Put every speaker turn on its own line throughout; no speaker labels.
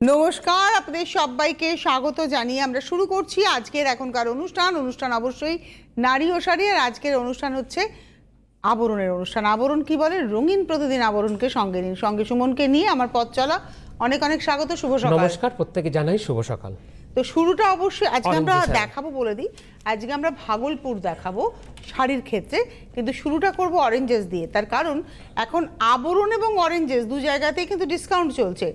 নমস্কার, আপনাদের সবাইকে স্বাগত জানিয়ে আমরা শুরু করছি আজকের এখনকার অনুষ্ঠান অবশ্যই নারী ও শাড়ি। আর আজকের অনুষ্ঠান হচ্ছে আবরণের অনুষ্ঠান। আবরণ কি বলে? রঙিন প্রতিদিন আবরণকে সঙ্গে নিন। সঙ্গে সুমনকে নিয়ে আমার পথ চলা। অনেক অনেক স্বাগত, শুভ সকাল।
নমস্কার, প্রত্যেকে জানাই শুভ সকাল।
তো শুরুটা অবশ্যই আজকে আমরা দেখাবো, বলে দিই আজকে আমরা ভাগলপুর দেখাবো শাড়ির ক্ষেত্রে, কিন্তু শুরুটা করব অরেঞ্জেস দিয়ে। তার কারণ এখন আবরণ এবং অরেঞ্জেস দু জায়গাতেই কিন্তু ডিসকাউন্ট চলছে।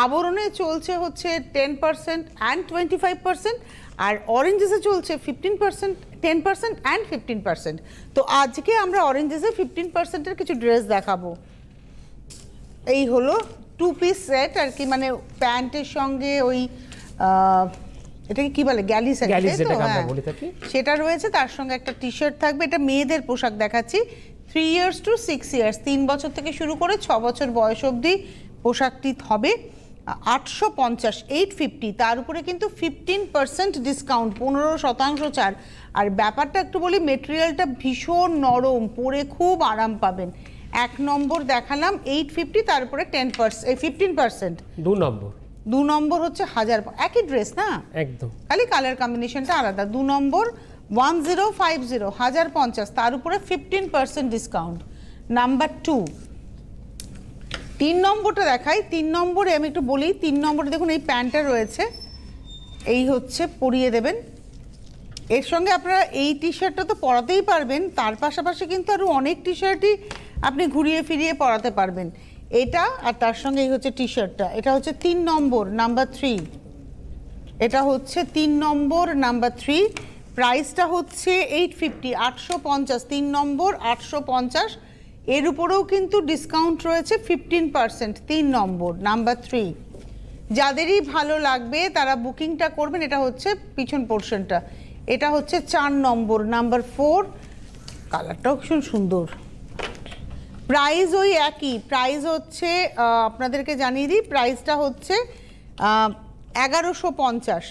আবরণে চলছে হচ্ছে 10% অ্যান্ড 25%, আর অরেঞ্জেসে চলছে 15%, 10% অ্যান্ড 15%। তো আজকে আমরা অরেঞ্জেসে 15%-এর কিছু ড্রেস দেখাবো। এই হলো 2 পিস সেট আর কি, মানে প্যান্টের সঙ্গে ওই এটাকে কি বলে, গ্যালি সেট, সেটা রয়েছে। তার সঙ্গে একটা টি শার্ট থাকবে। এটা মেয়েদের পোশাক দেখাচ্ছি, 3 ইয়ার্স টু 6 ইয়ার্স, 3 বছর থেকে শুরু করে 6 বছর বয়স অবধি পোশাকটি হবে। 850, 850, তার উপরে কিন্তু 15% ডিসকাউন্ট, 15% ছাড়। আর ব্যাপারটা একটু বলি, মেটেরিয়ালটা ভীষণ নরম, পরে খুব আরাম পাবেন। 1 নম্বর দেখালাম 850, তার উপরে 10%, 15%। 2 নম্বর হচ্ছে 1000, একই ড্রেস না
একদম, খালি
কালার কম্বিনেশনটা আলাদা। 2 নম্বর 1050, 1050, তার উপরে 15% ডিসকাউন্ট। নাম্বার 2, 3 নম্বরটা দেখাই। 3 নম্বরে আমি একটু বলি, 3 নম্বরে দেখুন এই প্যান্টটা রয়েছে, এই হচ্ছে পরিয়ে দেবেন। এর সঙ্গে আপনারা এই টি শার্টটা তো পরাতেই পারবেন, তার পাশাপাশি কিন্তু আরও অনেক টি শার্টই আপনি ঘুরিয়ে ফিরিয়ে পরাতে পারবেন। এটা আর তার সঙ্গে এই হচ্ছে টি শার্টটা, এটা হচ্ছে 3 নম্বর, নাম্বার 3। এটা হচ্ছে 3 নম্বর, নাম্বার 3। প্রাইসটা হচ্ছে 850, 850, 3 নম্বর 850। এর উপরেও কিন্তু ডিসকাউন্ট রয়েছে 15%, 3 নম্বর, নাম্বার 3। যাদেরই ভালো লাগবে তারা বুকিংটা করবেন। এটা হচ্ছে পিছন পোর্শনটা। এটা হচ্ছে 4 নম্বর, নাম্বার 4। কালারটাও ভীষণ সুন্দর। প্রাইস ওই একই, প্রাইস হচ্ছে আপনাদেরকে জানিয়ে দিই, প্রাইসটা হচ্ছে 1150।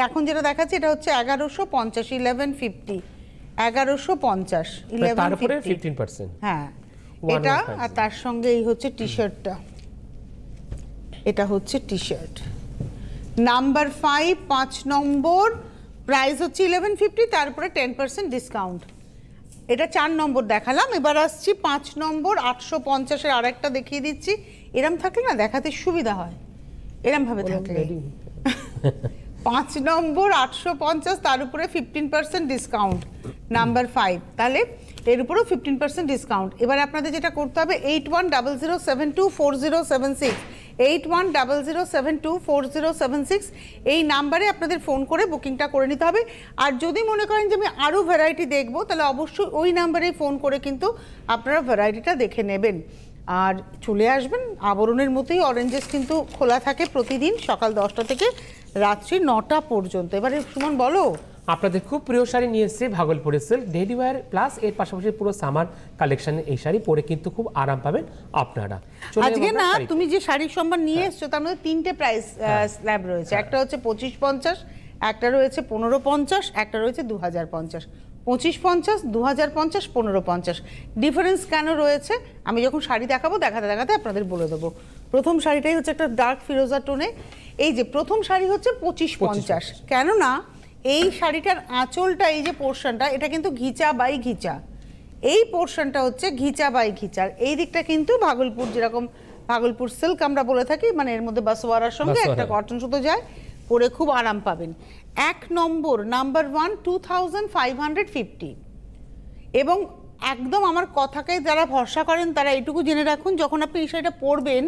এখন যেটা দেখাচ্ছি এটা হচ্ছে 1150, 1150, 1150,
1150।
হ্যাঁ, এটা। আর তার সঙ্গে এই হচ্ছে টি শার্টটা, এটা হচ্ছে টি শার্ট। নাম্বার 5, 5 নম্বর, প্রাইস হচ্ছে 1150, তারপরে 10% ডিসকাউন্ট। এটা 4 নম্বর দেখালাম। এবার আসছি 5 নম্বর, 850-এর আরেকটা দেখিয়ে দিচ্ছি। এরম থাকলে না দেখাতে সুবিধা হয়, এরম ভাবে থাকলে। 5 নম্বর 850, তার উপরে 15% ডিসকাউন্ট, নাম্বার 5। তাহলে এর উপরেও 15% ডিসকাউন্ট। এবার আপনাদের যেটা করতে হবে, 8100724076, 8100724076, এই নাম্বারে আপনাদের ফোন করে বুকিংটা করে নিতে হবে। আর যদি মনে করেন যে আমি আরও ভ্যারাইটি দেখবো, তাহলে অবশ্যই ওই নাম্বারেই ফোন করে কিন্তু আপনারা ভ্যারাইটিটা দেখে নেবেন। আর চলে আসবেন। আবরণের মতোই অরেঞ্জেস কিন্তু খোলা থাকে প্রতিদিন সকাল 10টা থেকে রাত্রি 9টা পর্যন্ত। এবারে সুমন বলো,
আপনাদের খুব প্রিয় শাড়ি নিয়ে এসেছে ভাগলপুরের সিল্ক ডেইলি ওয়্যার প্লাস এর পাশাপাশি পুরো সামার কালেকশনে এই শাড়ি পরে কিন্তু খুব আরাম পাবেন আপনারা।
আজকে না তুমি যে শাড়ির সম্ভার নিয়ে এসছো তার মধ্যে 3টে প্রাইস স্ল্যাব রয়েছে। একটা হচ্ছে 2550, একটা রয়েছে 1550, একটা রয়েছে 2050। 2550, 2050, 1550। ডিফারেন্স কেন রয়েছে আমি যখন শাড়ি দেখাবো দেখাতে দেখাতে আপনাদের বলে দেবো। প্রথম শাড়িটাই হচ্ছে একটা ডার্ক ফিরোজা টোনে। এই যে প্রথম শাড়ি হচ্ছে 2550, কেননা এই শাড়িটার আঁচলটা, এই যে পোর্শনটা, এটা কিন্তু ঘিচা বাই ঘিচা। এই পোর্শনটা হচ্ছে ঘিচা বাই ঘিচার। এই দিকটা কিন্তু ভাগলপুর, যেরকম ভাগলপুর সিল্ক আমরা বলে থাকি, মানে এর মধ্যে বাসওয়ারার সঙ্গে একটা কটন সুতো যায়, পরে খুব আরাম পাবেন। 1 নম্বর, নাম্বার 1, 2550। এবং একদম আমার কথাকে যারা ভরসা করেন তারা এইটুকু জেনে রাখুন, যখন আপনি এই শাড়িটা পরবেন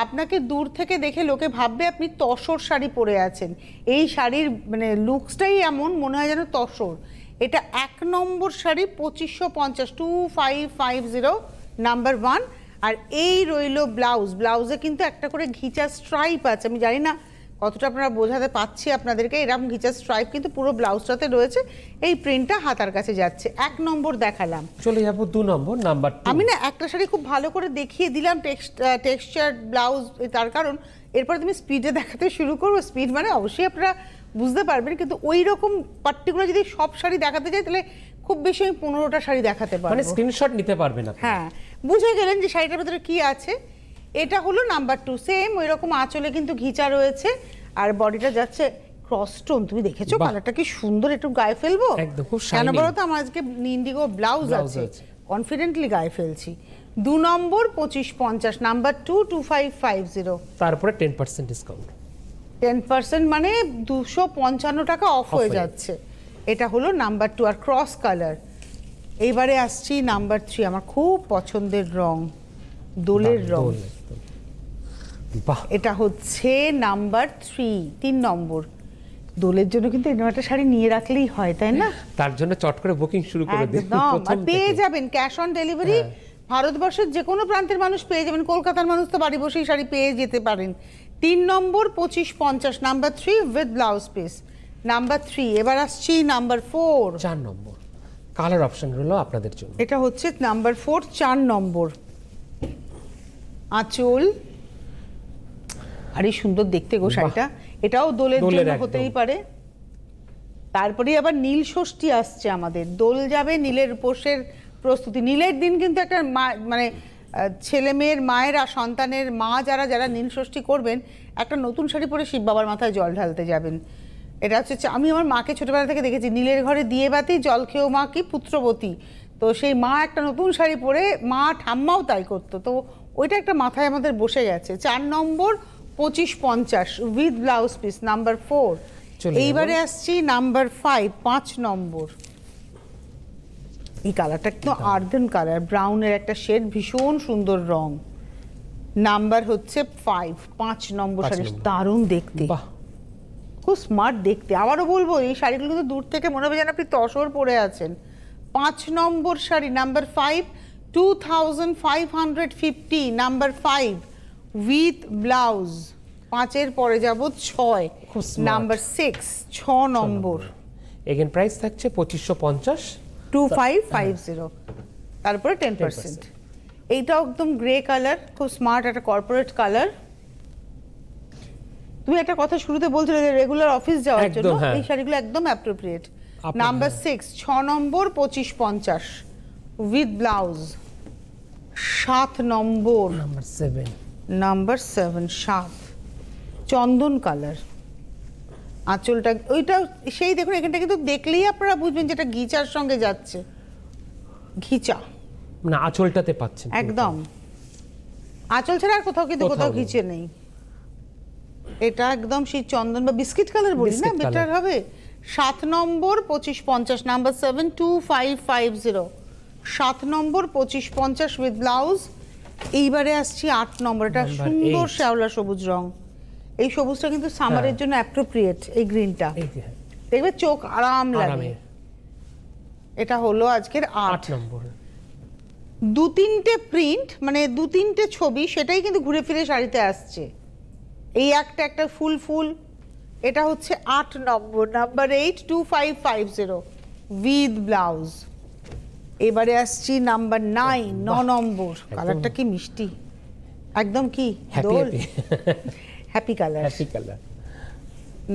আপনাকে দূর থেকে দেখে লোকে ভাববে আপনি তসর শাড়ি পরে আছেন। এই শাড়ির মানে লুকসটাই এমন, মনে হয় যেন তসর। এটা 1 নম্বর শাড়ি, 2550, 2550, নাম্বার 1। আর এই রইল ব্লাউজ। ব্লাউজে কিন্তু একটা করে ঘিচা স্ট্রাইপ আছে। আমি জানি না কতটা আপনারা বোঝাতে পাচ্ছি আপনাদেরকে, এরকম ঘিচা স্ট্রাইপ কিন্তু পুরো ব্লাউজটাতে রয়েছে। এই প্রিন্টটা হাতার কাছে যাচ্ছে। 1 নম্বর দেখালাম,
চলে যাবো 2 নম্বর, নাম্বার 2।
আমি না একটা শাড়ি খুব ভালো করে দেখিয়ে দিলাম টেক্সচার ব্লাউজ, তার কারণ এরপর তুমি স্পিডে দেখাতে শুরু করবো। স্পিড মানে অবশ্যই আপনারা বুঝতে পারবেন, কিন্তু ওই রকম পার্টিকুলার যদি সব শাড়ি দেখাতে যাই তাহলে খুব বেশি আমি 15টা শাড়ি দেখাতে পারবো,
মানে স্ক্রিনশট নিতে পারবেন আপনি।
হ্যাঁ, বুঝে গেলেন যে শাড়িটার ভিতরে কি আছে। এটা হলো নাম্বার 2, সেম ওই রকম আঁচলে কিন্তু ঘিচা রয়েছে আর বডিটা যাচ্ছে ক্রস টোন। তুমি দেখেছো কালারটা কি সুন্দর, একটু গায়ে ফেলবো
একদম খুব
কেন
শাইনি।
বলো তো, আমার আজকে ইন্ডিগো ব্লাউজ আছে, কনফিডেন্টলি গায়ে ফেলছি। 2 নম্বর 2550, নাম্বার 2 2550,
তারপরে 10% ডিসকাউন্ট।
10% মানে 255 টাকা অফ হয়ে যাচ্ছে। এটা হলো নাম্বার 2 আর ক্রস কালার। এইবারে আসছি নাম্বার 3, আমার খুব পছন্দের রং, দোলের রং।
বাহ,
এটা হচ্ছে নাম্বার 3 নম্বর। দোলের জন্য কিন্তু এরকম একটা শাড়ি নিয়ে রাখলেই হয়, তাই না?
তার জন্য চট করে বুকিং শুরু করে দিন
একদম। আর
প্রথম
পেয়ে
থেকে।
যাবেন ক্যাশ অন ডেলিভারি, ভারতবর্ষের যে কোনো প্রান্তের মানুষ পেয়ে যাবেন। কলকাতার মানুষ তো বাড়ি বসেই শাড়ি পেয়ে যেতে পারেন। 3 নম্বর 2550, number 3 with blouse piece, number 3। এবার আসছি নাম্বার 4,
4 নম্বর। কালার অপশন রইল আপনাদের জন্য।
এটা হচ্ছে নাম্বার 4, 4 নম্বর। আঁচল আরে সুন্দর দেখতে গো শাড়িটা, এটাও দোলের জন্য হতেই পারে। তারপরে আবার নীল ষষ্ঠী আসছে আমাদের, দোল যাবে, নীলের উপোসের প্রস্তুতি। নীলের দিন কিন্তু একটা মানে ছেলে মেয়ের মায়েরা, সন্তানের মা যারা যারা নীল ষষ্ঠী করবেন, একটা নতুন শাড়ি পরে শিব বাবার মাথায় জল ঢালতে যাবেন। এটা হচ্ছে, আমি আমার মাকে ছোটবেলা থেকে দেখেছি, নীলের ঘরে দিয়ে বাতি জল খেয়েও মা কি পুত্রবতী। তো সেই মা একটা নতুন শাড়ি পরে, মা ঠাম্মাও তাই করতো, তো ওইটা একটা মাথায় আমাদের বসে গেছে। 4 নম্বর 2550 উইথ ব্লাউজ পিস, নাম্বার 4। এইবারে আসছি নাম্বার 5, 5 নম্বর। এই কালারটা একদম আর্দেন কালার, ব্রাউনের একটা শেড, ভীষণ সুন্দর রং। নাম্বার হচ্ছে 5 নম্বর শাড়ি, দারুণ দেখতে, খুব স্মার্ট দেখতে। আবারও বলবো, এই শাড়িগুলো কিন্তু দূর থেকে মনে হবে যেন আপনি তসর পরে আছেন। 5 নম্বর sari, number 5, 2550, number 5 with blouse. 5-এর পরে যাব 6, নাম্বার 6, 6 নম্বর।
এগেন প্রাইস থাকছে 2550,
2550, তারপরে 10%। এইটাও একদম গ্রে কালার, খুব স্মার্ট একটা কর্পোরেট কালার। তুমি একটা কথা শুরুতে বলছিলে যে রেগুলার অফিস যাওয়ার জন্য এই শাড়িগুলো একদম appropriate. Number 6, 6 number 2550 with blouse. 7 number, number 7, 7 Chandan colour. আঁচলটা ওইটা সেই দেখুন, এখানটা কিন্তু দেখলেই আপনারা বুঝবেন যেটা ঘিচার সঙ্গে যাচ্ছে, ঘিচা
না আঁচলটাতে পাচ্ছেন
একদম। আঁচল ছাড়া আর কোথাও কিন্তু কোথাও ঘিচে নেই। এটা একদম সেই চন্দন বা বিস্কিট কালার বলি না, বেটার হবে। 7 নম্বর 2550, নাম্বার 7, 2550, 7 নম্বর 2550 উইথ ব্লাউজ। এইবারে আসছি 8 নম্বর, এটা সুন্দর শ্যাওলা সবুজ রং। এই সবুজটা কিন্তু সামারের জন্য অ্যাপ্রোপ্রিয়েট, এই গ্রিনটা দেখবে চোখ আরাম লাগে। এটা হলো আজকের 8 নম্বর। 2-3টে প্রিন্ট, মানে 2-3টে ছবি, সেটাই কিন্তু ঘুরে ফিরে শাড়িতে আসছে। এই একটা ফুল ফুল, এটা হচ্ছে 8 নম্বর, নাম্বার 8, 2550 উইথ ব্লাউজ। এবারে আসছি নাম্বার 9, 9 নম্বর। কালারটা কি মিষ্টি, একদম কি দোল, হ্যাপি কালার।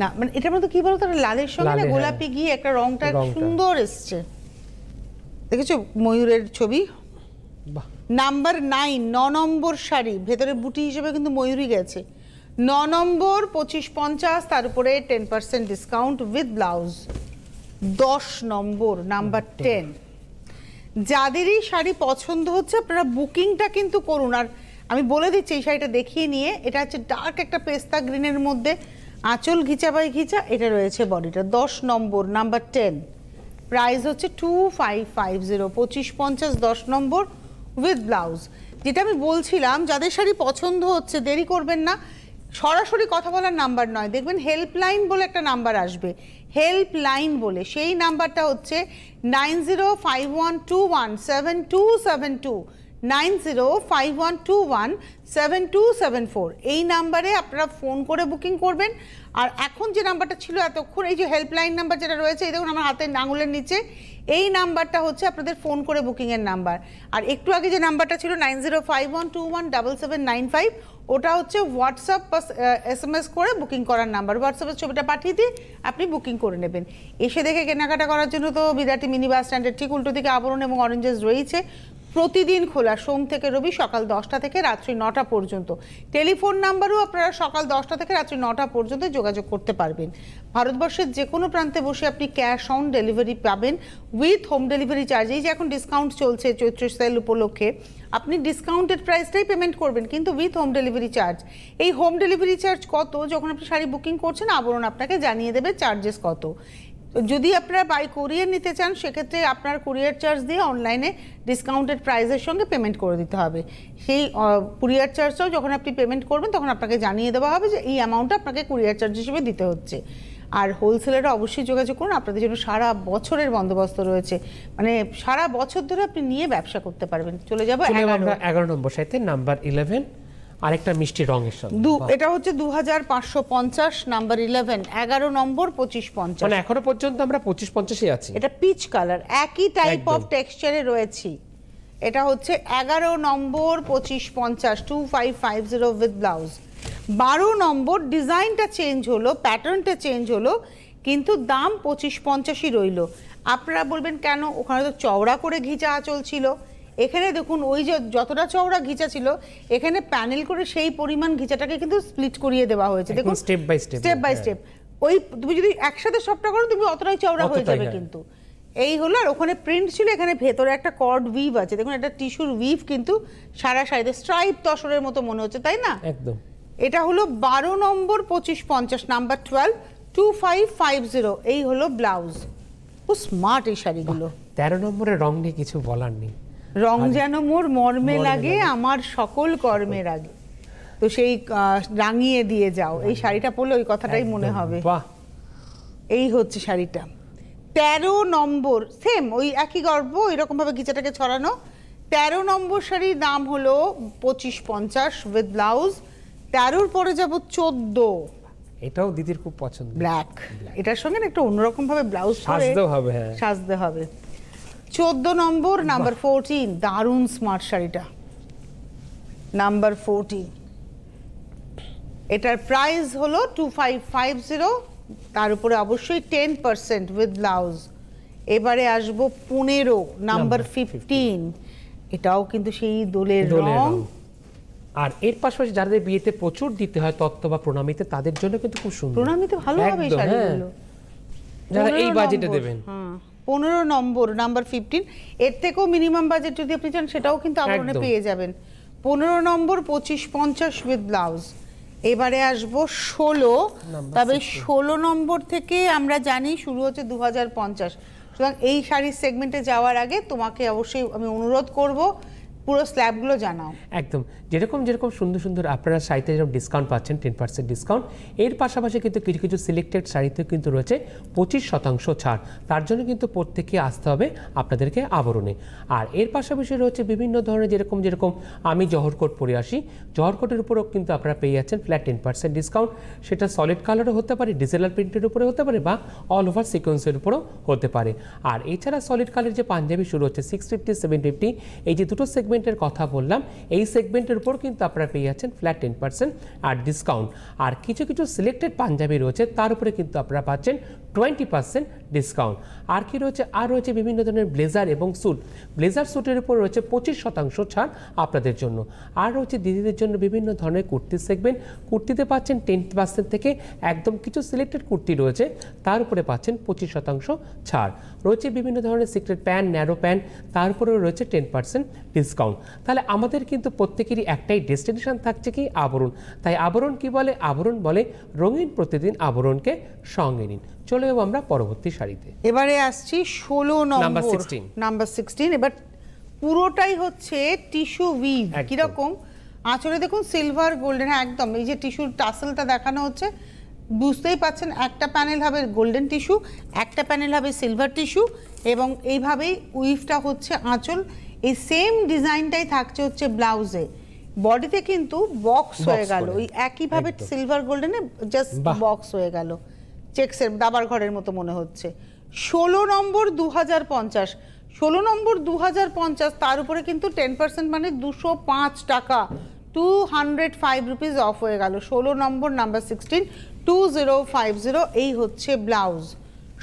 না মানে এটার মধ্যে কি বলতো, লালের সঙ্গে না গোলাপি গিয়ে একটা রংটা সুন্দর এসছে, দেখেছো ময়ূরের ছবি। নাম্বার 9, 9 নম্বর শাড়ি, ভেতরে বুটি হিসেবে কিন্তু ময়ূরই গেছে। 9 নম্বর 2550, তার উপরে 10% ডিসকাউন্ট উইথ ব্লাউজ। 10 নম্বর, নাম্বার 10। যাদেরই শাড়ি পছন্দ হচ্ছে আপনারা বুকিংটা কিন্তু করুন। আর আমি বলে দিচ্ছি, এই শাড়িটা দেখিয়ে নিয়ে, এটা হচ্ছে ডার্ক একটা পেস্তা গ্রিনের মধ্যে, আঁচল ঘিচা বাই ঘিচা, এটা রয়েছে বডিটা। 10 নম্বর, নাম্বার 10, প্রাইস হচ্ছে 2550, 2550, 10 নম্বর উইথ ব্লাউজ। যেটা আমি বলছিলাম, যাদের শাড়ি পছন্দ হচ্ছে দেরি করবেন না, সরাসরি কথা বলার নাম্বার নয়, দেখবেন হেল্পলাইন বলে একটা নাম্বার আসবে, হেল্পলাইন বলে, সেই নাম্বারটা হচ্ছে 9051217272, 9051217274। এই নাম্বারে আপনারা ফোন করে বুকিং করবেন। আর এখন যে নাম্বারটা ছিল এতক্ষণ, এই যে হেল্পলাইন নাম্বার যেটা রয়েছে, এই দেখুন আমার হাতের আঙুলের নিচে, এই নাম্বারটা হচ্ছে আপনাদের ফোন করে বুকিংয়ের নাম্বার। আর একটু আগে যে নাম্বারটা ছিল 9051217795, ওটা হচ্ছে হোয়াটসঅ্যাপ বা SMS করে বুকিং করার নাম্বার। হোয়াটসঅ্যাপের ছবিটা পাঠিয়ে দিয়ে আপনি বুকিং করে নেবেন। এসে দেখে কেনাকাটা করার জন্য তো বিরাটি মিনি বাস স্ট্যান্ডের ঠিক উল্টো দিকে আবরণ এবং অরেঞ্জেস রয়েছে। প্রতিদিন খোলা, সোম থেকে রবি সকাল 10টা থেকে রাত্রি 9টা পর্যন্ত। টেলিফোন নাম্বারও আপনারা সকাল 10টা থেকে রাত্রি 9টা পর্যন্ত যোগাযোগ করতে পারবেন। ভারতবর্ষের যে কোনো প্রান্তে বসে আপনি ক্যাশ অন ডেলিভারি পাবেন উইথ হোম ডেলিভারি চার্জ। এই যে এখন ডিসকাউন্ট চলছে চৈত্র সেল উপলক্ষে, আপনি ডিসকাউন্টেড প্রাইসটাই পেমেন্ট করবেন কিন্তু উইথ হোম ডেলিভারি চার্জ। এই হোম ডেলিভারি চার্জ কত, যখন আপনি শাড়ি বুকিং করছেন আবরণ আপনাকে জানিয়ে দেবে চার্জেস কত। যদি আপনারা বাই কুরিয়ার নিতে চান সেক্ষেত্রে আপনার কুরিয়ার চার্জ দিয়ে অনলাইনে ডিসকাউন্টেড প্রাইসের সঙ্গে পেমেন্ট করে দিতে হবে। সেই কুরিয়ার চার্জটাও যখন আপনি পেমেন্ট করবেন তখন আপনাকে জানিয়ে দেওয়া হবে যে এই অ্যামাউন্টটা আপনাকে কুরিয়ার চার্জ হিসেবে দিতে হচ্ছে। আর হোলসেলাররা অবশ্যই যোগাযোগ করুন, আপনাদের জন্য সারা বছরের বন্দোবস্ত রয়েছে, মানে সারা বছর ধরে আপনি নিয়ে ব্যবসা করতে পারবেন। চলে যাবো
11 নম্বর সাইতে নাম্বার 11, আরেকটা মিষ্টি রঙের সাথে।
এটা হচ্ছে 2550 নাম্বার 11, 11 নম্বর 2550।
মানে এখনো পর্যন্ত আমরা 2550-ই আছি।
এটা পিচ কালার, একই টাইপ অফ টেক্সচারে রয়েছে। এটা হচ্ছে 11 নম্বর 2550, 2550 উইথ ব্লাউজ। 12 নম্বর ডিজাইনটা চেঞ্জ হলো, প্যাটার্নটা চেঞ্জ হলো, কিন্তু দাম 2550-ই রইল। আপনারা বলবেন কেন, ওখানে তো চওড়া করে ঘিচা আঁচল ছিল, এখানে দেখুন ওই যে যতটা চওড়া ঘিচা ছিল এখানে প্যানেল করে সেই পরিমাণ ঘিচাটাকে কিন্তু স্প্লিট করিয়ে দেওয়া হয়েছে। দেখুন
স্টেপ বাই স্টেপ
ওই তুমি যদি একসাথে সবটা করো তুমি অতটাই চওড়া হয়ে যাবে কিন্তু। এই হলো, আর ওখানে প্রিন্ট ছিল, এখানে ভেতরে একটা কর্ড উইভ আছে। দেখুন একটা টিস্যুর উইভ কিন্তু সারা সাইডে স্ট্রাইপ তসরের মতো মনে হচ্ছে, তাই না?
একদম।
এটা হলো 12 নম্বর 2550, নাম্বার 12, 2550। এই হলো ব্লাউজ। খুব স্মার্ট এই শাড়িগুলো।
13 নম্বরের রং নিয়ে কিছু বলার নেই,
রং যেন মোর মর্মে লাগে আমার সকল কর্মের আগে, তো সেই রাঙিয়ে দিয়ে যাও। এই শাড়িটা পরলে ওই কথাটাই মনে হবে।
বাহ,
এই হচ্ছে শাড়িটা। 13 নম্বর সেম ওই একই গর্ব এরকম ভাবে গিচাটাকে ছড়ানো। 13 নম্বর শাড়ির দাম হলো 2550 উইথ ব্লাউজ। 13-র পরে যাব 14।
এটাও দিদির খুব পছন্দ,
ব্ল্যাক। এটার সঙ্গে একটা অন্যরকম ভাবে ব্লাউজ
সাজতে হবে। হ্যাঁ,
সাজতে হবে। 14 নম্বর নাম্বার 14, দারুণ স্মার্ট শাড়িটা, নাম্বার 14। এটার প্রাইস হলো 2550, তার উপরে অবশ্যই 10% উইথ ব্লাউজ। এবারে আসবো 15 নাম্বার 15। এটাও কিন্তু সেই দোলের রং।
আর এর পাশাপাশি যাদের বিয়েতে প্রচুর দিতে হয় তত্ত্ব বা প্রণামীতে, তাদের জন্য কিন্তু খুব সুন্দর।
প্রণামীতে ভালো হবে এই শাড়িগুলো
যারা এই বাজেটে দেবেন।
15 নম্বর নাম্বার 15। এর থেকেও মিনিমাম বাজেট যদি আপনি চান সেটাও কিন্তু আবরণে পেয়ে যাবেন। 15 নম্বর 2550 উইথ ব্লাউজ। এবারে আসবো 16, তবে 16 নম্বর থেকে আমরা জানি শুরু হচ্ছে 2050। সুতরাং এই শাড়ির সেগমেন্টে যাওয়ার আগে তোমাকে অবশ্যই আমি অনুরোধ করব পুরো স্ল্যাবগুলো জানাও।
একদম, যেরকম যেরকম সুন্দর সুন্দর আপনারা শাড়িতে যেরকম ডিসকাউন্ট পাচ্ছেন 10% ডিসকাউন্ট, এর পাশাপাশি কিন্তু কিছু কিছু সিলেক্টেড শাড়িতে কিন্তু রয়েছে 25% ছাড়। তার জন্য কিন্তু প্রত্যেকে আসতে হবে আপনাদেরকে আবরণে। আর এর পাশাপাশি রয়েছে বিভিন্ন ধরনের যেরকম যেরকম আমি জহর কোট পরে আসি, জহর কোটের উপরেও কিন্তু আপনারা পেয়ে যাচ্ছেন ফ্ল্যাট 10% ডিসকাউন্ট। সেটা সলিড কালারও হতে পারে, ডিজিটাল প্রিন্টের উপরে হতে পারে, বা অল ওভার সিকোয়েন্সের উপরেও হতে পারে। আর এছাড়া সলিড কালার যে পাঞ্জাবি শুরু হচ্ছে 650, 750, এই যে দুটো সেগমেন্টের কথা বললাম, এই সেগমেন্টের উপর কিন্তু আপনারা পেয়ে যাচ্ছেন ফ্ল্যাট 10% আর ডিসকাউন্ট। আর কিছু কিছু সিলেক্টেড পাঞ্জাবি রয়েছে তার উপরে কিন্তু আপনারা পাচ্ছেন 20% ডিসকাউন্ট। আর কি রয়েছে, আর রয়েছে বিভিন্ন ধরনের ব্লেজার এবং স্যুট। ব্লেজার স্যুটের উপর রয়েছে 25% ছাড় আপনাদের জন্য। আর রয়েছে দিদিদের জন্য বিভিন্ন ধরনের কুর্তি সেগমেন্ট, কুর্তিতে পাচ্ছেন 10% থেকে একদম কিছু সিলেক্টেড কুর্তি রয়েছে তার উপরে পাচ্ছেন 25% ছাড়। রয়েছে বিভিন্ন ধরনের সিক্রেট প্যান্ট, ন্যারো প্যান্ট, তার উপরেও রয়েছে 10% ডিসকাউন্ট। তাহলে আমাদের কিন্তু প্রত্যেকেরই একটাই ডেস্টিনেশন থাকছে কি, আবরণ। তাই আবরণ কি বলে, আবরণ বলে রঙিন প্রতিদিন আবরণকে সঙ্গে নিন। চলে যাবো আমরা পরবর্তী শাড়িতে।
এবারে আসছি 16 নম্বর নাম্বার 16। এবার পুরোটাই হচ্ছে টিস্যু উইভ। কিরকম আঁচলে দেখুন সিলভার গোল্ডেন, হ্যাঁ একদম এই যে টিস্যুর টাসেলটা দেখানো হচ্ছে বুঝতেই পাচ্ছেন, একটা প্যানেল হবে গোল্ডেন টিস্যু, একটা প্যানেল হবে সিলভার টিস্যু, এবং এইভাবেই উইভটা হচ্ছে আঁচল। এই সেম ডিজাইনটাই থাকছে হচ্ছে ব্লাউজে। বডিতে কিন্তু বক্স হয়ে গেল ওই একইভাবে সিলভার গোল্ডেনে, জাস্ট বক্স হয়ে গেল, চেক্সের দাবার ঘরের মতো মনে হচ্ছে। 16 নম্বর 2050, 16 নম্বর 2050, তার উপরে কিন্তু 10% মানে 205 টাকা, 205 রুপিস অফ হয়ে গেল। 16 নম্বর নাম্বার 16, 2050। এই হচ্ছে ব্লাউজ।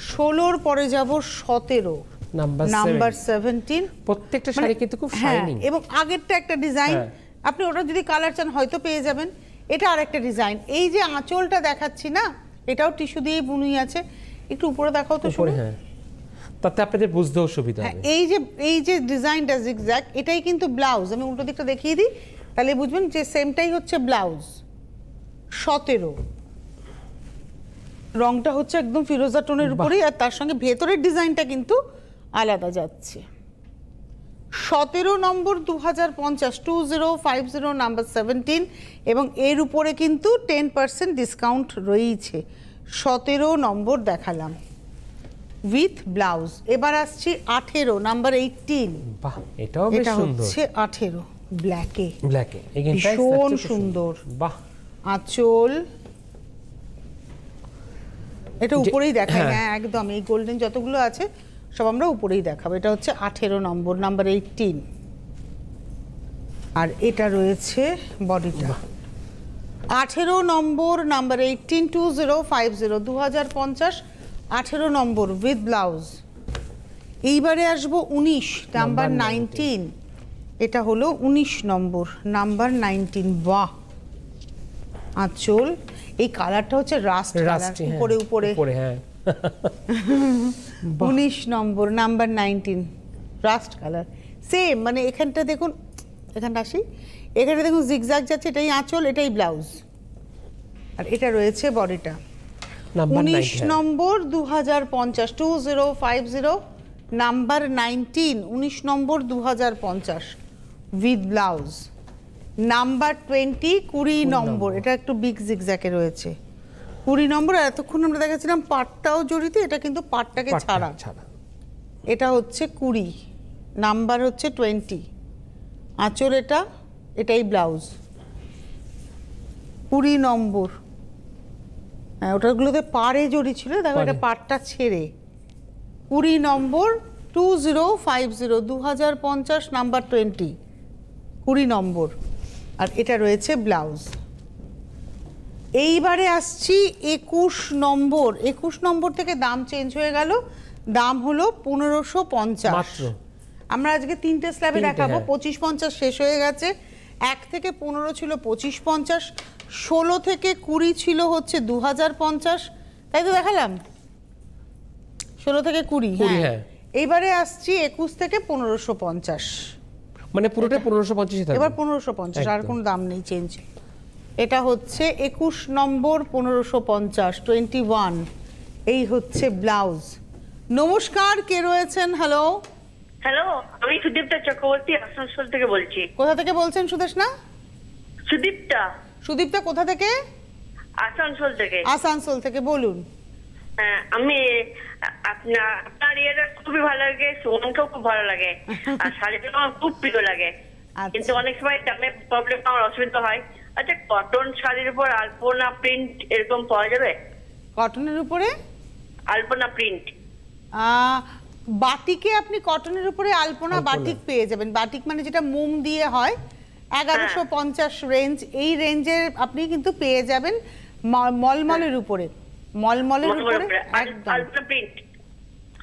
16-র পরে যাব 17। নাম্বার 17।
প্রত্যেকটা শাড়ি কিন্তু খুব শাইনিং,
এবং আগেরটা একটা ডিজাইন, আপনি ওটা যদি কালার চান হয়তো পেয়ে যাবেন। এটা আরেকটা ডিজাইন। এই যে আঁচলটা দেখাচ্ছি না, এটাও টিস্যু দিয়ে বুনুই আছে। একটু উপরে দেখাও তো শুনুন।
হ্যাঁ, তাতে আপনাদের বুঝতেও সুবিধা হবে।
এই যে ডিজাইনটা জিগজ্যাগ, এটাই কিন্তু ব্লাউজ। আমি উল্টো দিকটা দেখিয়ে দিই, তাহলে বুঝবেন যে সেমটাই হচ্ছে ব্লাউজ। 17 রংটা হচ্ছে একদম ফিরোজা টোনের উপরেই, আর তার সঙ্গে ভেতরের ডিজাইনটা কিন্তু আলাদা যাচ্ছে। 17 নম্বর 2050, 2050 নাম্বার 17, এবং এর উপরে কিন্তু 10% ডিসকাউন্ট রয়েছে। 17 নম্বর দেখালাম উইথ ব্লাউজ। এবার আসছি 18 নাম্বার 18।
বাহ, এটাও বেশ সুন্দর।
হচ্ছে 18 ব্ল্যাকে,
ভীষণ
সুন্দর।
বাহ,
আঁচল এটা উপরেই দেখাই। হ্যাঁ একদম, এই গোল্ডেন যতগুলো আছে সব আমরা উপরেই দেখাবো। এটা হচ্ছে 18 নম্বর নাম্বার 18, আর এটা রয়েছে বডিটা। 18 নম্বর নাম্বার 18, 2050, 2050, 18 নম্বর উইথ ব্লাউজ। এইবারে আসবো 19 নাম্বার 19। এটা হলো 19 নম্বর নাম্বার 19। বাহ, আঁচল, এই কালারটা হচ্ছে রাস্ট কালার, উপরে উপরে। 19 নম্বর নাম্বার 19 রাস্ট কালার, সেম। মানে এখানটা দেখুন, এখানটা আসি, এখানে দেখুন জিগজ্যাগ যাচ্ছে। এটাই আঁচল, এটাই ব্লাউজ, আর এটা রয়েছে বডিটা। 19 নম্বর 2050, 2050 number 19, 19 number 2050 with blouse. Number 20, 20 নম্বর, এটা একটু বিগ জিগজ্যাগে রয়েছে। 20 নম্বর। আর এতক্ষণ আমরা দেখাচ্ছিলাম পাটটাও জড়িত, এটা কিন্তু পাটটাকে ছাড়া। এটা হচ্ছে 20, নাম্বার হচ্ছে 20, আঁচল এটাই ব্লাউজ। 20 নম্বর, হ্যাঁ ওটাগুলোতে পাড়ে জড়ি ছিল, দেখো এটা পাটটা ছেড়ে। 20 নম্বর 2050, 2050 নাম্বার 20, 20 নম্বর, আর এটা রয়েছে ব্লাউজ। এইবারে আসছি 21 নম্বর। 21 নম্বর থেকে দাম চেঞ্জ হয়ে গেল, দাম হলো 1550। আমরা আজকে 3টে স্ল্যাবে দেখাবো। 2550 শেষ হয়ে গেছে, 1 থেকে 15 ছিল 2550, 16 থেকে 20 ছিল হচ্ছে 2050, তাই তো দেখালাম 16 থেকে 20। হ্যাঁ, এইবারে আসছি 21 থেকে 1550,
মানে পুরোটা 1550 থাকবে।
এবার 1550, আর কোনো দাম নেই চেঞ্জ। এটা হচ্ছে 21 নম্বর 1550, 21। এই হচ্ছে ব্লাউজ। নমস্কার, কে রয়েছেন? হ্যালো
হ্যালো, আমি সুদীপ্তা চক্রবর্তী আসানসোল থেকে বলছি।
কোথা থেকে বলছেন সুদেশনা?
সুদীপ্তা
কোথা থেকে?
আসানসোল থেকে।
আসানসোল থেকে বলুন।
আমি আপনার ইয়েটা খুবই ভালো লাগে, সুমনকেও খুব ভালো লাগে, আর শাড়িটা আমার খুব প্রিয় লাগে, কিন্তু অনেক সময় দামের প্রবলেম আমার অসুবিধা হয়। আচ্ছা, কটন শাড়ির উপর আলপনা প্রিন্ট এরকম পাওয়া যাবে?
কটনের উপরে
আলপনা প্রিন্ট?
বাটিকে আপনি কটনের উপরে আলপনা বাটিক পেয়ে যাবেন। বাটিক মানে যেটা মোম দিয়ে হয়, 1150 রেঞ্জ, এই রেঞ্জের আপনি কিন্তু পেয়ে যাবেন মলমলের উপরে। মলমলের উপরে একদম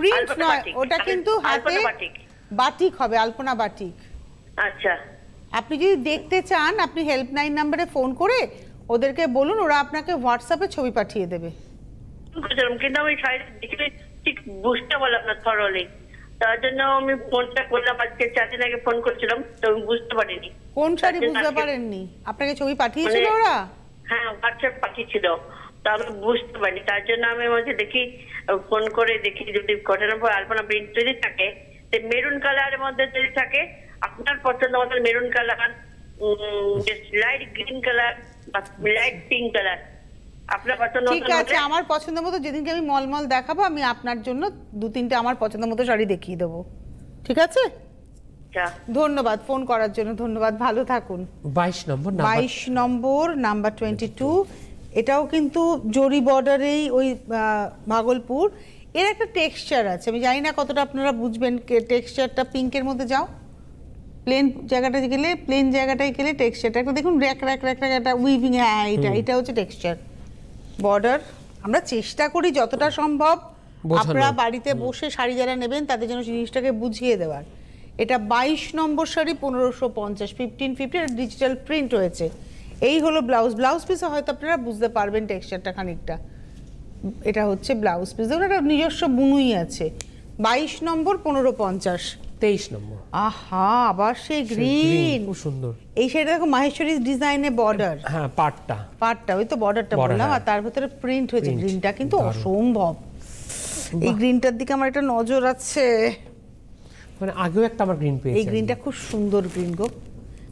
প্রিন্ট নয়, ওটা কিন্তু হাতে বাটিক হবে, আলপনা বাটিক।
আচ্ছা,
আপনি যদি দেখতে চান আপনি হেল্পলাইন নম্বরে ফোন করে ওদেরকে বলুন, ওরা আপনাকে হোয়াটসঅ্যাপে ছবি পাঠিয়ে দেবে।
কিন্তু আমি শাড়িটা ঠিক বুঝতে পারলাম না থরলি, তার জন্য আমি ফোনটা করলাম। আজকে 4 দিন আগে ফোন করছিলাম, তো আমি বুঝতে পারিনি।
কোন শাড়ি বুঝতে পারেননি? আপনাকে ছবি পাঠিয়েছিল ওরা?
হ্যাঁ, হোয়াটসঅ্যাপ পাঠিয়েছিল, তা আমি বুঝতে পারিনি। তার জন্য আমি বলছি দেখি, ফোন করে দেখি যদি কটনের উপর আলপনা প্রিন্ট যদি থাকে, মেরুন কালারের মধ্যে যদি থাকে, আপনার পছন্দ মতো maroon colour, light green colour বা লাইট পিঙ্ক কালার, আপনার পছন্দ মতো।
ঠিক আছে, আমার পছন্দ মতো যেদিনকে আমি মলমল দেখাবো, আমি আপনার জন্য 2-3টে আমার পছন্দ মতো শাড়ি দেখিয়ে দেবো। ঠিক আছে, ধন্যবাদ ফোন করার জন্য। ধন্যবাদ, ভালো থাকুন। 22 নম্বর নাম্বার 22, এটাও কিন্তু জরি বর্ডারেই, ওই ভাগলপুর। এর একটা টেক্সচার আছে, আমি জানি না কতটা আপনারা বুঝবেন টেক্সচারটা। পিঙ্কের মধ্যে যাও, প্লেন জায়গাটায় গেলে, প্লেন জায়গাটায় গেলে টেক্সচারটা একটা দেখুন, র্যাক র্যাক র্যাক র্যাক একটা উইভিং। হ্যাঁ, এটা হচ্ছে টেক্সচার। বর্ডার আমরা চেষ্টা করি যতটা সম্ভব আপনারা বাড়িতে বসে শাড়ি যারা নেবেন তাদের জন্য জিনিসটাকে বুঝিয়ে দেওয়ার। এটা 22 নম্বর শাড়ি, 1550, 1550, ডিজিটাল প্রিন্ট হয়েছে। এই হলো ব্লাউজ পিসে হয়তো আপনারা বুঝতে পারবেন টেক্সচারটা খানিকটা। এটা হচ্ছে ব্লাউজ পিস, ওটা নিজস্ব বুনুই আছে। 22 নম্বর, 1550।
23 নম্বর।
আহা, আবার সেই গ্রিন,
খুব সুন্দর।
এই শাড়িটা দেখো মাহেশ্বরী ডিজাইনে বর্ডার।
হ্যাঁ, পাটটা
ওই তো বর্ডারটা বললাম, আর তার ভিতরে প্রিন্ট হয়েছে। গ্রিনটা কিন্তু অসম্ভব। এই গ্রিনটার দিকে আমার একটা নজর আছে,
মানে আগেও একটা আমার গ্রিন পেয়েছি।
এই গ্রিনটা খুব সুন্দর গ্রিন গো,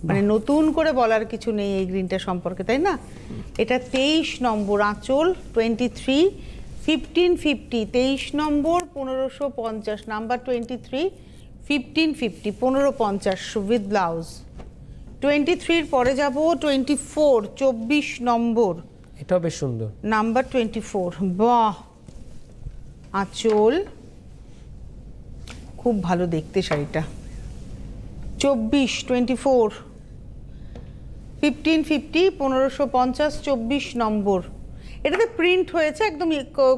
মানে নতুন করে বলার কিছু নেই এই গ্রিনটা সম্পর্কে, তাই না? এটা 23 নম্বর আঁচল, 23, 1550, 23 নম্বর, 1550, নাম্বার 23, 1550, 1550 উইথ ব্লাউজ। 23 পরে যাব 24, 24 নম্বর,
এটাও বেশ সুন্দর,
নাম্বার 24। বাহ, আঁচল খুব ভালো দেখতে শাড়িটা। 24, 24, 1550, 1550, 24 নম্বর। এটাতে প্রিন্ট হয়েছে একদম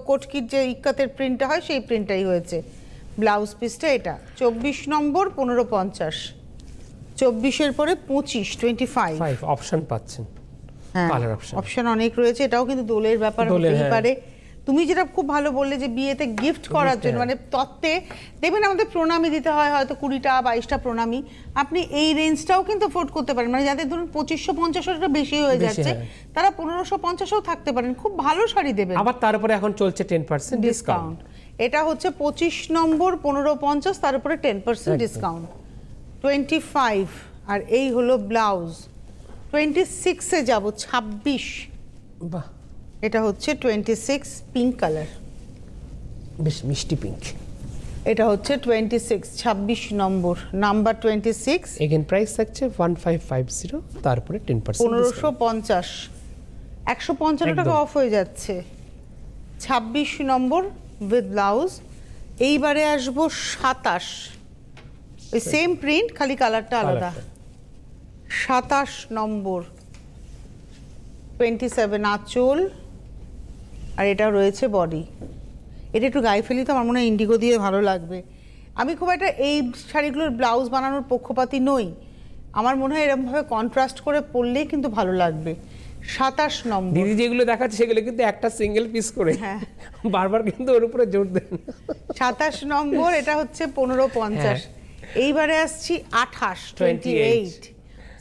কোটকির যে ইক্কাতের প্রিন্টটা হয় সেই প্রিন্টটাই হয়েছে। ব্লাউজ পিসটা এটা 24 নম্বর, 1550। 24-এর পরে 25, 25
অপশন পাচ্ছেন।
হ্যাঁ, অপশন অনেক রয়েছে। এটাও কিন্তু দোলের ব্যাপার হতেই পারে। তুমি যেটা খুব ভালো বললে যে বিয়েতে গিফট করার জন্য, মানে তত্ত্বে দেখবেন আমাদের প্রণামী দিতে হয় হয়তো 20টা 22টা প্রণামী, আপনি এই রেঞ্জটাও কিন্তু অ্যাফোর্ড করতে পারেন। মানে যাদের ধরুন 2550 বেশি হয়ে যাচ্ছে তারা 1550ও থাকতে পারেন, খুব ভালো শাড়ি দেবেন।
আবার তার উপরে এখন চলছে 10% ডিসকাউন্ট।
এটা হচ্ছে 25 নম্বর, 1550, তার উপরে 10% ডিসকাউন্ট। 25, আর এই হলো ব্লাউজ। 26-এ যাব, 26।
বাহ,
এটা হচ্ছে 26, পিঙ্ক কালার,
বেশ মিষ্টি পিঙ্ক।
এটা হচ্ছে 26, 26 নম্বর, নাম্বার 26।
এগেন প্রাইস থাকছে 1550, তারপরে 10%
1550, 155 টাকা অফ হয়ে যাচ্ছে। 26 নম্বর উইথ ব্লাউজ। এইবারে আসবো 27, ওই সেম প্রিন্ট, খালি কালারটা আলাদা। 27 নম্বর, 27 আঁচল, আর এটা রয়েছে বডি। এটা একটু গায়ে ফেলি তো আমার মনে হয় ইন্ডিগো দিয়ে ভালো লাগবে। আমি খুব একটা এই শাড়িগুলোর ব্লাউজ বানানোর পক্ষপাতী নই, আমার মনে হয় এরকমভাবে কন্ট্রাস্ট করে পরলেই কিন্তু ভালো লাগবে। 27 নম্বর।
দিদি যেগুলো দেখাচ্ছে সেগুলো কিন্তু একটা সিঙ্গেল পিস করে, হ্যাঁ, বারবার কিন্তু ওর উপরে জোর দেন।
27 নম্বর, এটা হচ্ছে 1550। এইবারে আসছি 28, 28,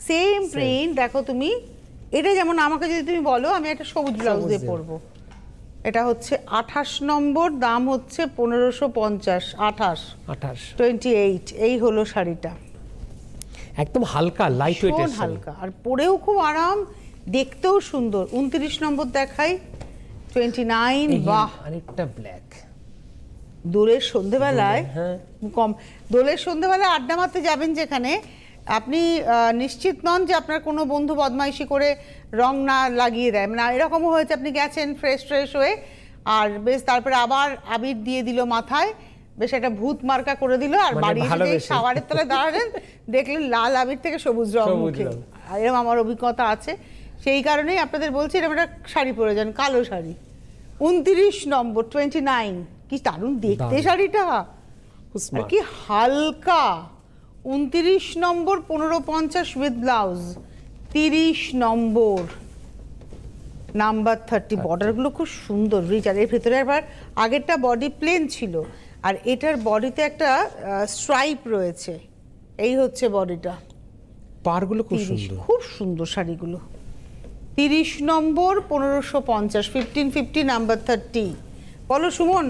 সেম প্রিন্ট। দেখো তুমি, এটা যেমন আমাকে যদি তুমি বলো আমি একটা সবুজ ব্লাউজ দিয়ে পরবো, এটা হচ্ছে 28 নম্বর, দাম হচ্ছে 1550। 28, 28, এই হলো শাড়িটা।
একদম হালকা, লাইট ওয়েট,
হালকা, আর পরেও খুব আরাম, দেখতেও সুন্দর। 29 নম্বর দেখাই, 29। বাহ,
আরেকটা ব্ল্যাক।
দোলের সন্ধ্যেবেলায়, দোলের সন্ধ্যেবেলায় আড্ডা মারতে যাবেন যেখানে, আপনি নিশ্চিত নন যে আপনার কোনো বন্ধু বদমাইশি করে রং না লাগিয়ে দেয়। মানে এরকমও হয়েছে আপনি গেছেন ফ্রেশ হয়ে, আর বেশ তারপরে আবার আবির দিয়ে দিল মাথায়, বেশ একটা ভূত মার্কা করে দিল, আর বাড়ি এসে শাওয়ারের তলায় দাঁড়ালেন, দেখলেন লাল আবির থেকে সবুজ রং মুখে। এরকম আমার অভিজ্ঞতা আছে, সেই কারণেই আপনাদের বলছি এরকম একটা শাড়ি পরে যান, কালো শাড়ি। 29 নম্বর, 29, কি দারুণ দেখতে শাড়িটা, আর কি হালকা। 29 নম্বর, 1550 উইথ ব্লাউজ। 30 number, number 30। বর্ডারগুলো খুব সুন্দর রিচ, আর এর ভেতরে আবার আগেরটা বডি প্লেন ছিল, আর এটার বডিতে একটা স্ট্রাইপ রয়েছে। এই হচ্ছে বডিটা,
পারগুলো খুব সুন্দর,
খুব সুন্দর শাড়িগুলো। 30 নম্বর, 1550, 1550, নাম্বার 30। বলো সুমন।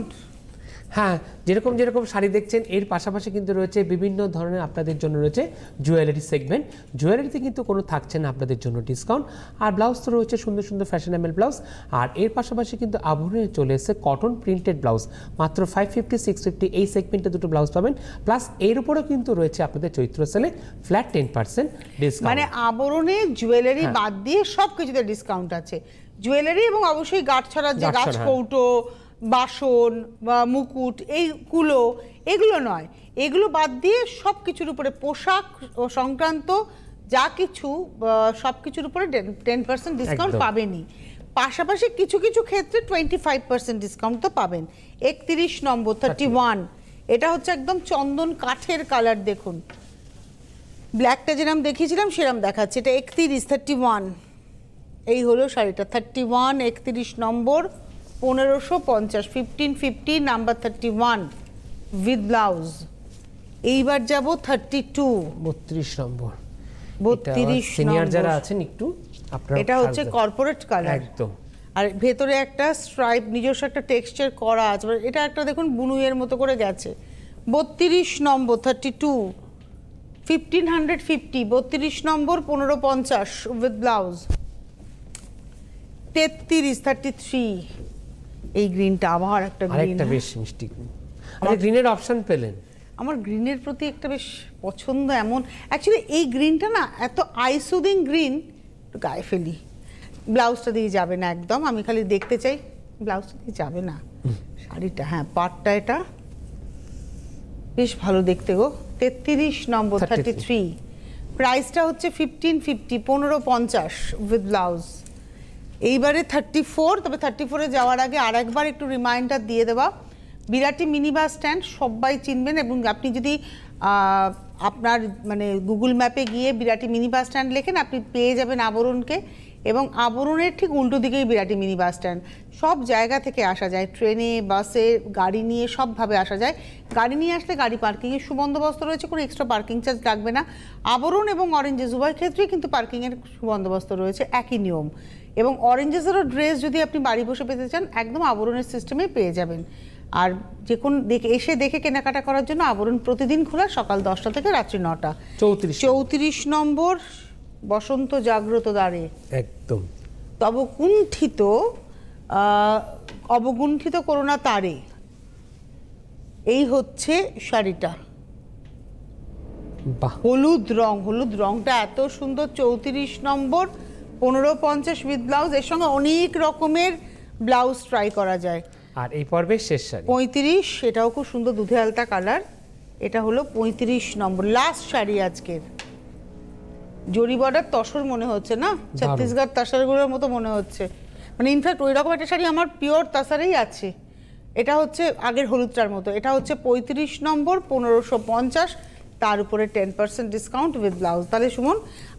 হ্যাঁ, যেরকম শাড়ি দেখছেন এর পাশাপাশি কিন্তু রয়েছে বিভিন্ন ধরনের আপনাদের জন্য রয়েছে জুয়েলারি সেগমেন্ট। জুয়েলারিতে কিন্তু কোনো থাকছে না আপনাদের জন্য ডিসকাউন্ট, আর ব্লাউজ তো রয়েছে সুন্দর সুন্দর ফ্যাশনেবল ব্লাউজ। আর এর পাশাপাশি কিন্তু আভরণে চলে এসেছে কটন প্রিন্টেড ব্লাউজ, মাত্র 550, 650 এই সেগমেন্টে দুটো ব্লাউজ পাবেন। প্লাস এর উপরেও কিন্তু রয়েছে আপনাদের চৈত্র সেলে ফ্ল্যাট 10% ডিসকাউন্ট।
মানে আবরণে জুয়েলারি বাদ দিয়ে সব কিছুতে ডিসকাউন্ট আছে। জুয়েলারি এবং অবশ্যই গাঁট ছাড়া যে গাছ কৌটো, বাসন বা মুকুট, এই কুলো, এগুলো নয়, এগুলো বাদ দিয়ে সব কিছুর উপরে পোশাক ও সংক্রান্ত যা কিছু সব কিছুর উপরে 10% ডিসকাউন্ট পাবেনই। পাশাপাশি কিছু কিছু ক্ষেত্রে 25% ডিসকাউন্ট তো পাবেন। 31 নম্বর 31, এটা হচ্ছে একদম চন্দন কাঠের কালার, দেখুন ব্ল্যাকটা যেরকম দেখিয়েছিলাম সেরকম দেখাচ্ছে, এটা 31 এই হলো শাড়িটা 31 31 নম্বর 1550 1550 নাম্বার 31 উইথ ব্লাউজ। এইবার যাব
32 নম্বর
32
সিনিয়র
নম্বর।
যারা আছেন একটু আপনারা
এটা হচ্ছে কর্পোরেট কালার
একদম,
আর ভেতরে একটা স্ট্রাইপ নিজস্ব একটা টেক্সচার করা আছে, এটা একটা দেখুন বুনুইয়ের মতো করে গেছে। 32 নম্বর 32 1550 32 নম্বর 1550 উইথ ব্লাউজ। 33 এই গ্রিনটা আবার একটা গ্রিন,
আরেকটা বেশ মিষ্টি আপনি গ্রিনের অপশন পেলেন।
আমার গ্রিনের প্রতি একটা বেশ পছন্দ, এমন অ্যাকচুয়ালি এই গ্রিনটা না এত আইসুদিং গ্রিন, গায়ে ফেলি। ব্লাউজটা দিয়ে যাবে না একদম, আমি খালি দেখতে চাই, ব্লাউজটা দিয়ে যাবে না শাড়িটা। হ্যাঁ পাটটা এটা বেশ ভালো দেখতে গো। 33 নম্বর 33 প্রাইসটা হচ্ছে 1550 1550 উইথ ব্লাউজ। এইবারে 34, তবে 34-এ যাওয়ার আগে আর একবার একটু রিমাইন্ডার দিয়ে দেওয়া, বিরাটি মিনি বাস স্ট্যান্ড সবাই চিনবেন, এবং আপনি যদি আপনার মানে গুগল ম্যাপে গিয়ে বিরাটি মিনি বাস স্ট্যান্ড লেখেন আপনি পেয়ে যাবেন আবরণকে, এবং আবরণের ঠিক উল্টো দিকেই বিরাটি মিনি বাস স্ট্যান্ড। সব জায়গা থেকে আসা যায়, ট্রেনে বাসে গাড়ি নিয়ে সবভাবে আসা যায়। গাড়ি নিয়ে আসলে গাড়ি পার্কিংয়ের সুবন্দোবস্ত রয়েছে, কোনো এক্সট্রা পার্কিং চার্জ লাগবে না। আবরণ এবং অরেঞ্জেস উভয় ক্ষেত্রেই কিন্তু পার্কিংয়ের সুবন্দোবস্ত রয়েছে, একই নিয়ম। এবং অরেঞ্জেসেরও ড্রেস যদি আপনি বাড়ি বসে পেতে চান একদম আবরণের সিস্টেমে পেয়ে যাবেন। আর যে কোন এসে দেখে কেনাকাটা করার জন্য আবরণ প্রতিদিন খোলা, সকাল 10টা থেকে রাত্রি 9টা। 34 নম্বর বসন্ত জাগ্রত দ্বারে
একদম
তব কুণ্ঠিত অবগুণ্ঠিত করোনা তারে, এই হচ্ছে শাড়িটা।
বাহ,
হলুদ রংটা এত সুন্দর। 34 নম্বর 1550 উইথ ব্লাউজ, এর সঙ্গে অনেক রকমের ব্লাউজ ট্রাই করা যায়।
আর এই পর্বের শেষ শাড়ি
35, এটাও খুব সুন্দর দুধে আলতা কালার, এটা হলো 35 নম্বর লাস্ট শাড়ি আজকের। জরি বর্ডার তসর মনে হচ্ছে না, ছত্তিশগড় তাসারগুলোর মতো মনে হচ্ছে, মানে ইনফ্যাক্ট ওই রকম একটা শাড়ি আমার পিওর তাসারেই আছে। এটা হচ্ছে আগের হলুদটার মতো, এটা হচ্ছে 35 নম্বর 1550, তার উপরে 10% ডিসকাউন্ট উইথ ব্লাউজ। তাহলে সুমন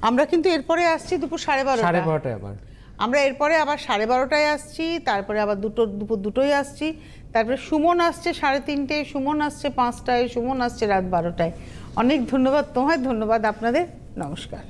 আমরা কিন্তু এরপরে আসছি দুপুর 12:30
আবার
আমরা এরপরে আবার 12:30টায় আসছি, তারপরে আবার দুপুর 2টোয় আসছি, তারপরে সুমন আসছে 3:30, সুমন আসছে 5টায়, সুমন আসছে রাত 12টায়। অনেক ধন্যবাদ তোমায়, ধন্যবাদ আপনাদের, নমস্কার।